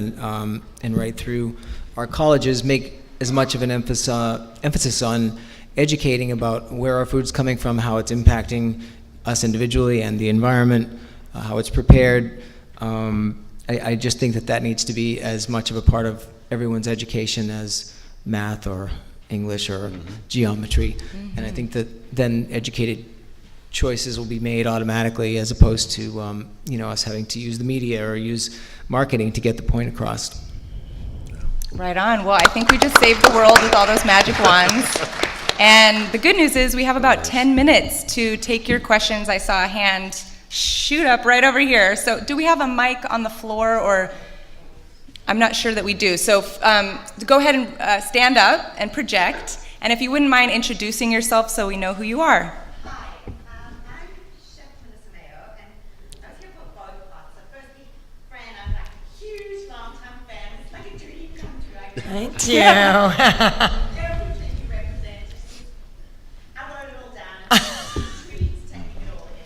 and right through our colleges make as much of an emphasis on educating about where our food's coming from, how it's impacting us individually and the environment, how it's prepared. I just think that needs to be as much of a part of everyone's education as math or English or geometry. And I think that then educated choices will be made automatically, as opposed to us having to use the media or use marketing to get the point across. Right on. Well, I think we just saved the world with all those magic wands. And the good news is we have about 10 minutes to take your questions. I saw a hand shoot up right over here. So do we have a mic on the floor, or I'm not sure that we do. So go ahead and stand up and project. And if you wouldn't mind introducing yourself so we know who you are. Hi, I'm Chef Melissa Mayo, and I was here for both parts. So firstly, Fran, I'm like a huge, long-time fan. It's like a dream come true. Thank you. Everything you represent, I wrote it all down. It's really taking it all in.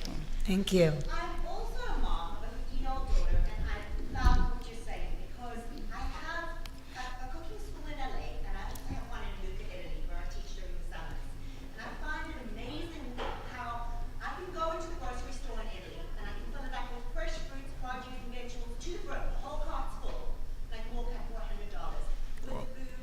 Thank you. I'm also a mom of a 15-year-old daughter, and I love what you're saying because I have a cooking school in LA, and I also have one in Luca, Italy, where I teach during the summers. And I find it amazing how I can go into the grocery store in Italy, and I can fill it up with fresh fruits, produce, and vegetables to the brim. The whole cart's full. And I can walk out for $100 with the food,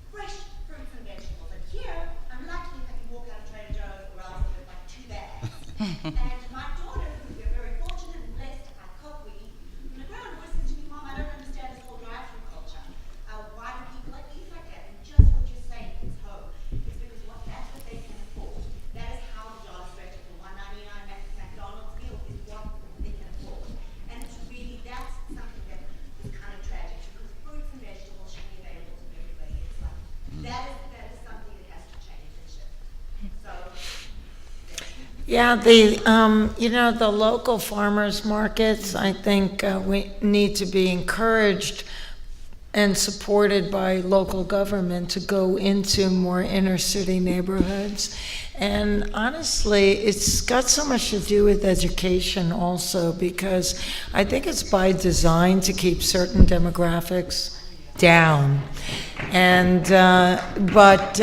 fresh fruits and vegetables. And here, I'm lucky if I can walk out of Trader Joe's or else with like 2 bags. And my daughter, who we're very fortunate and blessed, I cook, we eat. And the ground always says to me, Mom, I don't understand this whole drive-through culture. Why do people eat like that? And just what you're saying is home. It's because that's what they can afford. That is how the dollar stretches for $1.99 McDonald's meal is what they can afford. And it's really, that's something that is kind of tragic because fruits and vegetables should be available to everybody. It's like, that is something that has to change and shift. So, Yeah, the local farmers markets, I think we need to be encouraged and supported by local government to go into more inner city neighborhoods. And honestly, it's got so much to do with education also, because I think it's by design to keep certain demographics down. And, but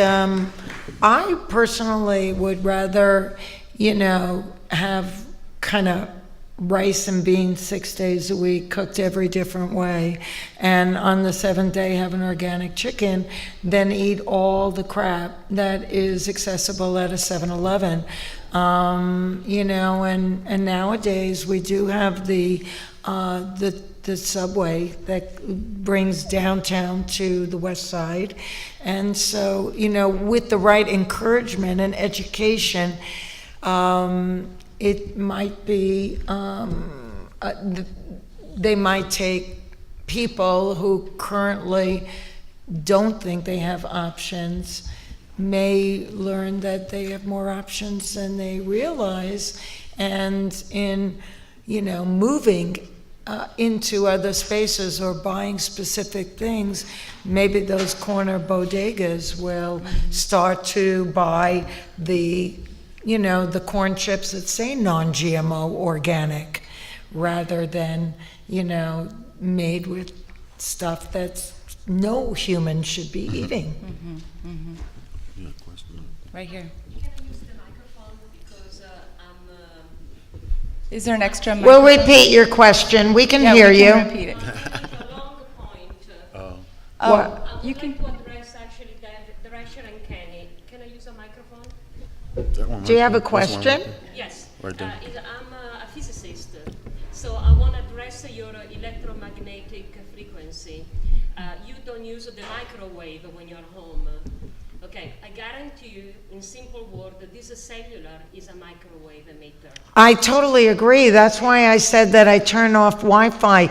I personally would rather have kind of rice and beans 6 days a week, cooked every different way, and on the 7th day have an organic chicken, than eat all the crap that is accessible at a 7-Eleven. And nowadays we do have the subway that brings downtown to the west side, and so with the right encouragement and education, it might be, they might take people who currently don't think they have options, may learn that they have more options than they realize, and in, moving into other spaces or buying specific things, maybe those corner bodegas will start to buy the corn chips that say non-GMO organic, rather than, made with stuff that no human should be eating. Yeah, question. Right here. Can I use the microphone because Is there an extra mic? We'll repeat your question. We can Yeah, hear we you. can repeat it. a long point. Oh, I you would can. like to address actually Drescher and Kenny. Can I use a microphone? Do you have a question? Yes. Right there. I'm a physicist, so I want to address your electromagnetic frequency. You don't use the microwave when you're home. Okay, I guarantee you, in simple words, this cellular is a microwave emitter. I totally agree. That's why I said that I turn off Wi-Fi.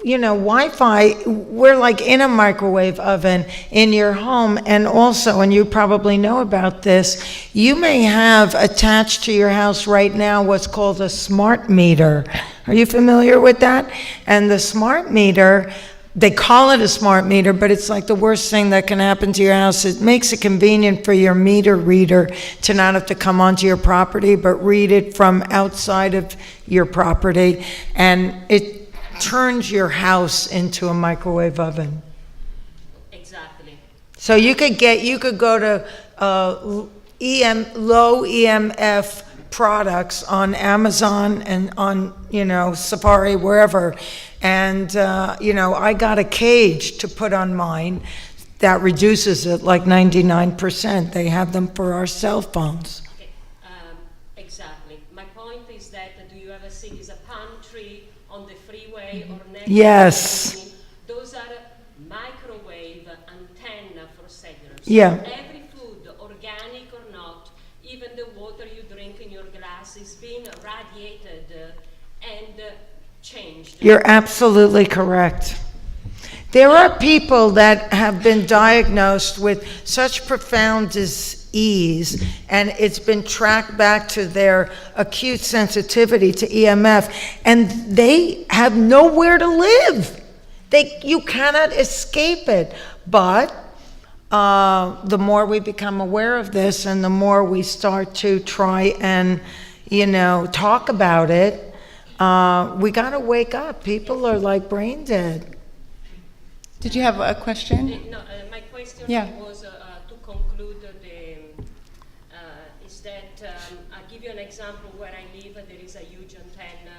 Wi-Fi, we're like in a microwave oven in your home, and also, and you probably know about this, you may have attached to your house right now what's called a smart meter. Are you familiar with that? And the smart meter they call it a smart meter, but it's like the worst thing that can happen to your house. It makes it convenient for your meter reader to not have to come onto your property, but read it from outside of your property. And it turns your house into a microwave oven. Exactly. So you could go to low EMF products on Amazon and on, Safari, wherever. And, I got a cage to put on mine that reduces it like 99%. They have them for our cell phones. Okay. Exactly. My point is that, do you ever see there's a palm tree on the freeway or next? Yes. Those are microwave antenna for cellular. So Yeah. every food, organic or not, even the water you drink in your glass is being radiated and changed. You're absolutely correct. There are people that have been diagnosed with such profound disease, and it's been tracked back to their acute sensitivity to EMF, and they have nowhere to live. You cannot escape it. But the more we become aware of this, and the more we start to try and, talk about it, we got to wake up. People are like brain dead. Did you have a question? No, my question Yeah. was to conclude is that I'll give you an example. Where I live, there is a huge antenna.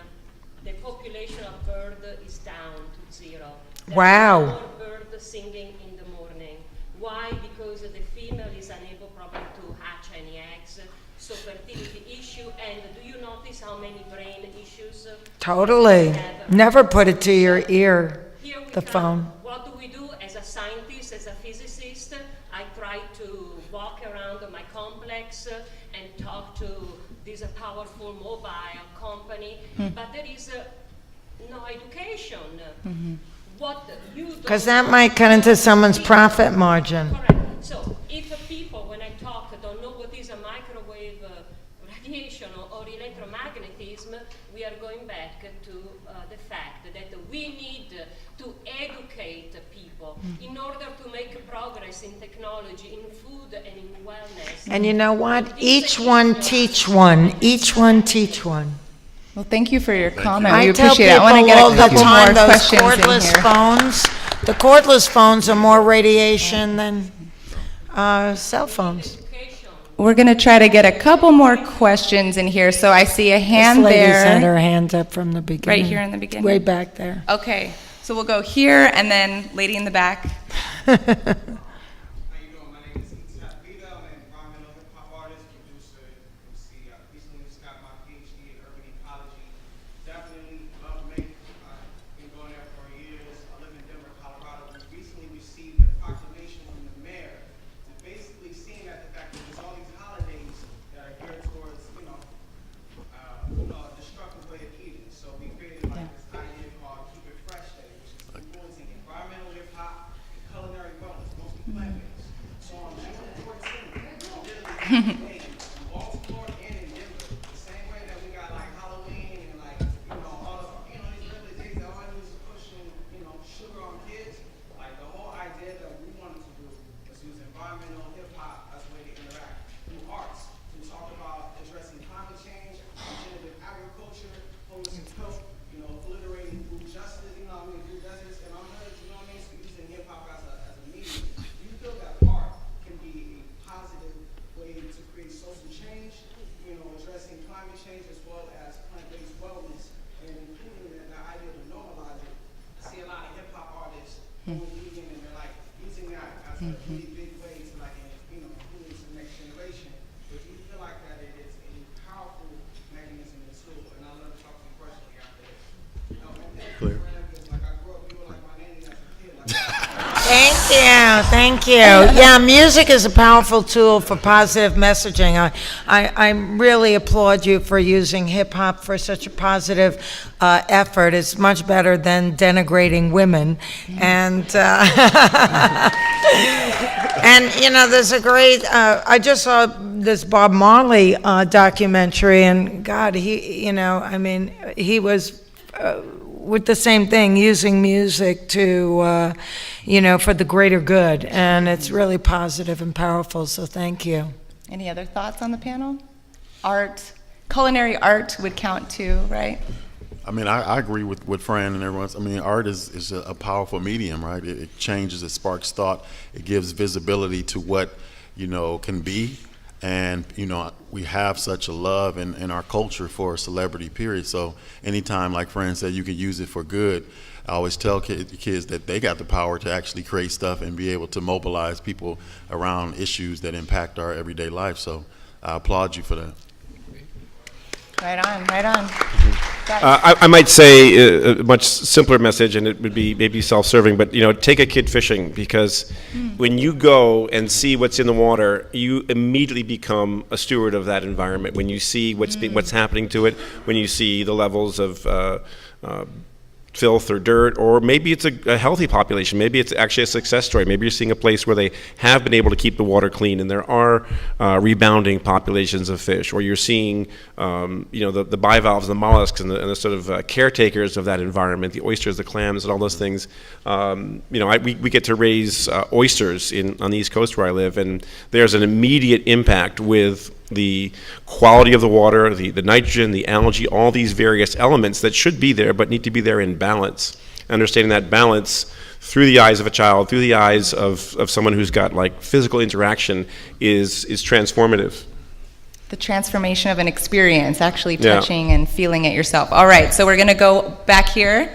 The population of bird is down to zero. There Wow. are more birds singing in the morning. Why? Because the female is unable probably to hatch any eggs. So fertility issue. And do you notice how many brain issues? Totally. Never put it to your ear, Here we the come. phone. What do we do as a scientist, as a physicist? I try to walk around my complex and talk to this powerful mobile company, but there is no education. What you don't Because that know- might cut into someone's profit margin. Correct. So if people, when I talk, don't know what is a microwave radiation or electromagnetism, we are going back to the fact that we need to educate people in order to make progress in technology, in food, and in wellness. And you know what? Each one teach one. Each one teach one. Well, thank you for your comment. I We tell appreciate it. I people want to get all a the couple more time, those questions in cordless here. phones, the cordless phones are more radiation than cell phones. Education. We're going to try to get a couple more questions in here. So I see a This hand lady's had there. her hand up from the beginning. Right here in the beginning? Way back there. Okay, so we'll go here and then lady in the back. How you doing? My name is Itzhak Vida. I'm an environmental hip hop artist, producer, MC. I recently just got my PhD in urban ecology. Definitely love Maine. I've been going there for years. I live in Denver, Colorado. We recently received a proclamation from the mayor, and basically seeing that the fact that there's all these holidays that are geared towards, a destructive way of eating. So we created like this idea called Keep It Fresh Day, which is influencing environmental hip hop and culinary wellness, mostly plant-based. So on June 14th, literally in Baltimore and in Denver, the same way that we got like Halloween and like, all of, these regular days that all I do is pushing, sugar on kids, like the whole idea that we wanted to do was use environmental hip hop as a way to interact through arts, to talk about addressing climate change, regenerative agriculture, holistic health, alliterating food justice, food deserts, and I'm heard, so using hip hop as a medium. Do you feel that art can be a positive way to create social change, addressing climate change as well as plant-based wellness, and including the idea to normalize it? I see a lot of hip hop artists going vegan and they're like using that as a really big way to like, influence the next generation. But do you feel like that it is a powerful mechanism and tool? And I'd love to talk to you personally after this. Clear. Like I grew up, you were like my nanny as a kid. Like, Thank you. Yeah, music is a powerful tool for positive messaging. I really applaud you for using hip hop for such a positive effort. It's much better than denigrating women. And and there's a great. I just saw this Bob Marley documentary, and God, he was with the same thing, using music to, for the greater good. And it's really positive and powerful, so thank you. Any other thoughts on the panel? Art, culinary art would count too, right? I mean, I agree with Fran and everyone else. I mean, art is a powerful medium, right? It changes, it sparks thought, it gives visibility to what, can be. And, we have such a love in our culture for celebrity, period. So anytime, like Fran said, you can use it for good, I always tell kids that they got the power to actually create stuff and be able to mobilize people around issues that impact our everyday life. So I applaud you for that. Right on, right on. I might say a much simpler message, and it would be maybe self-serving, but take a kid fishing, because when you go and see what's in the water, you immediately become a steward of that environment. When you see what's happening to it, when you see the levels of filth or dirt, or maybe it's a healthy population, maybe it's actually a success story, maybe you're seeing a place where they have been able to keep the water clean and there are rebounding populations of fish, or you're seeing the bivalves, the mollusks, and the sort of caretakers of that environment, the oysters, the clams, and all those things. We get to raise oysters on the East Coast where I live, and there's an immediate impact with the quality of the water, the nitrogen, the algae, all these various elements that should be there but need to be there in balance. Understanding that balance through the eyes of a child, through the eyes of someone who's got physical interaction is transformative. The transformation of an experience, actually touching and feeling it yourself. All right, so we're going to go back here.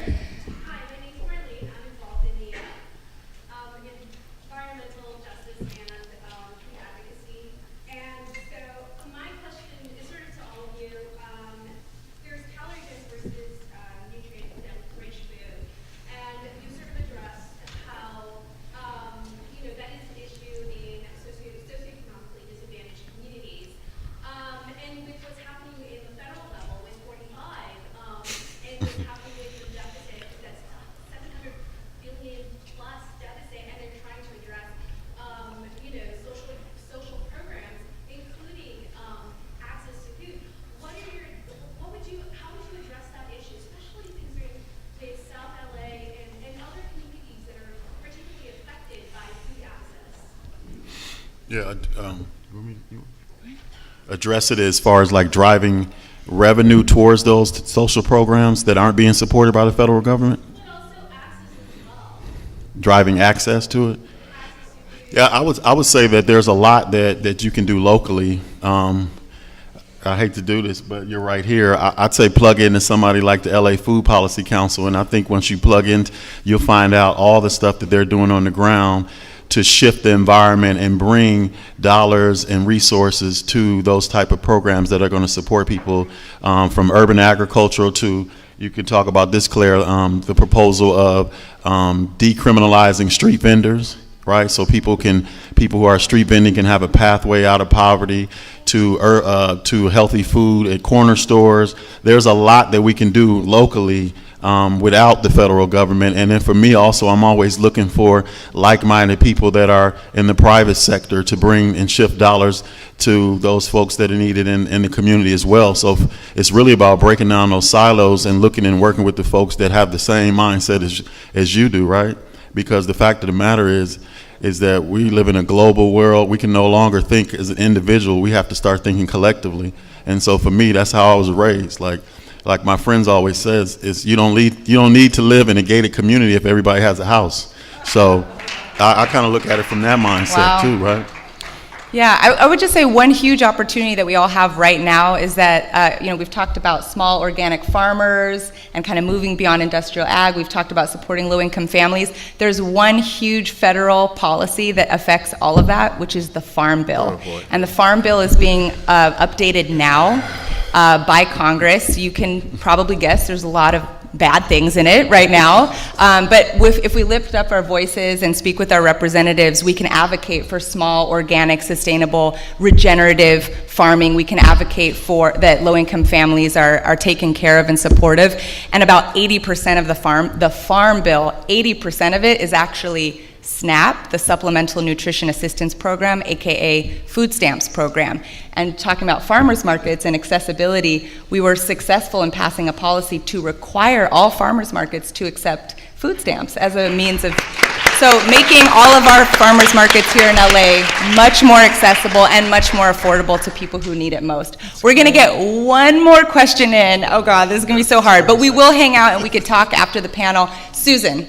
Yeah, address it as far as driving revenue towards those social programs that aren't being supported by the federal government? Driving access to it? Yeah, I would say that there's a lot that you can do locally. I hate to do this, but you're right here. I'd say plug into somebody like the LA Food Policy Council, and I think once you plug in, you'll find out all the stuff that they're doing on the ground to shift the environment and bring dollars and resources to those type of programs that are going to support people, from urban agricultural to, you can talk about this, Claire, the proposal of decriminalizing street vendors, right? So people who are street vending can have a pathway out of poverty to healthy food at corner stores. There's a lot that we can do locally without the federal government. And then for me also, I'm always looking for like-minded people that are in the private sector to bring and shift dollars to those folks that are needed in the community as well. So it's really about breaking down those silos and looking and working with the folks that have the same mindset as you do, right? Because the fact of the matter is that we live in a global world. We can no longer think as an individual. We have to start thinking collectively. And so for me, that's how I was raised. Like my friends always says, is you don't need to live in a gated community if everybody has a house. So I kind of look at it from that mindset too, right? Yeah, I would just say one huge opportunity that we all have right now is that, we've talked about small organic farmers and kind of moving beyond industrial ag. We've talked about supporting low-income families. There's one huge federal policy that affects all of that, which is the Farm Bill. Oh, and the Farm Bill is being updated now by Congress. You can probably guess there's a lot of bad things in it right now, but if we lift up our voices and speak with our representatives, we can advocate for small, organic, sustainable, regenerative farming. We can advocate for that low-income families are taken care of and supportive. And about 80% of the farm bill, 80% of it is actually SNAP, the Supplemental Nutrition Assistance Program, aka Food Stamps Program. And talking about farmers markets and accessibility, we were successful in passing a policy to require all farmers markets to accept food stamps as a means of, so making all of our farmers markets here in LA much more accessible and much more affordable to people who need it most. We're gonna get one more question in. Oh God, this is gonna be so hard, but we will hang out and we could talk after the panel. Susan.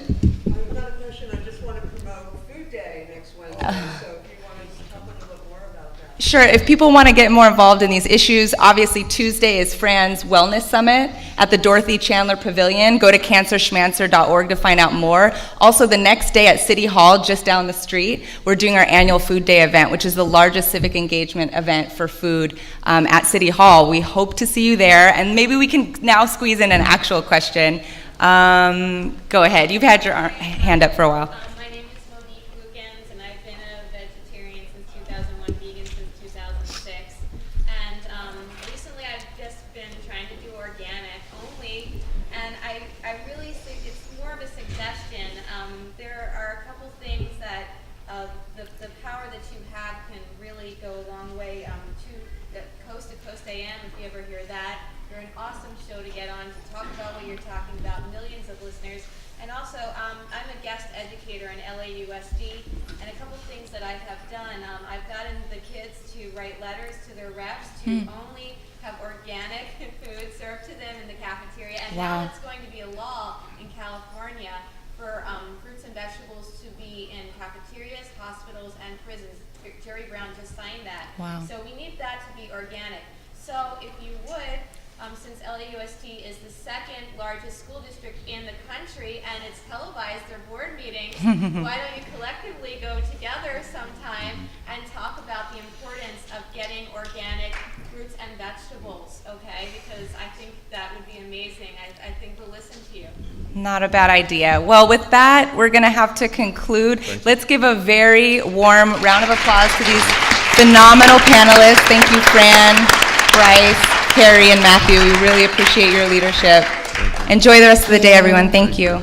I've got a question. I just want to promote Food Day next Wednesday, so if you want to talk a little bit more about that. Sure, if people want to get more involved in these issues, obviously Tuesday is Fran's Wellness Summit at the Dorothy Chandler Pavilion. Go to cancerschmancer.org to find out more. Also, the next day at City Hall, just down the street, we're doing our annual Food Day event, which is the largest civic engagement event for food at City Hall. We hope to see you there, and maybe we can now squeeze in an actual question. Go ahead, you've had your hand up for a while. My name is Monique Lukens, and I've been a vegetarian since 2001, vegan since 2006. And recently I've just been trying to do organic only, and I really think it's more of a suggestion. There are a couple things that the power that you have can really go a long way to the Coast to Coast AM, if you ever hear that. You're an awesome show to get on to talk about what you're talking about, millions of listeners. And also, I'm a guest educator in LAUSD, and a couple things that I have done. I've gotten the kids to write letters to their reps to only have organic food served to them in the cafeteria, and now it's going to be a law in California for fruits and vegetables to be in cafeterias, hospitals, and prisons. Jerry Brown just signed that. So we need that to be organic. So if you would, since LAUSD is the second largest school district in the country and it's televised their board meetings, why don't you collectively go together sometime and talk about the importance of getting organic fruits and vegetables, okay? Because I think that would be amazing. I think we'll listen to you. Not a bad idea. Well, with that, we're going to have to conclude. Let's give a very warm round of applause to these phenomenal panelists. Thank you, Fran, Bryce, Carrie, and Matthew. We really appreciate your leadership. Enjoy the rest of the day, everyone. Thank you.